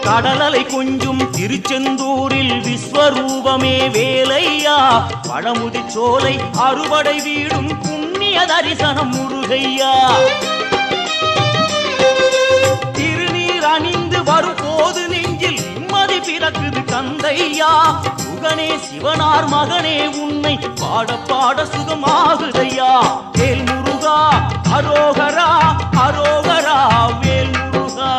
கடலலை கொஞ்சும் திருச்செந்தூரில் விஸ்வரூபமே வேலையா பழமுதி சோலை அறுபடை வீடும் புண்ணிய தரிசனம் முருகையா திருநீர் அணிந்து வரும் போது நெஞ்சில் நிம்மதி பிறக்குது கந்தையா சுகனே சிவனார் மகனே உன்னை பாட பாட சுகமாகுதையா வேல் முருகா அரோகரா அரோகரா வேல் முருகா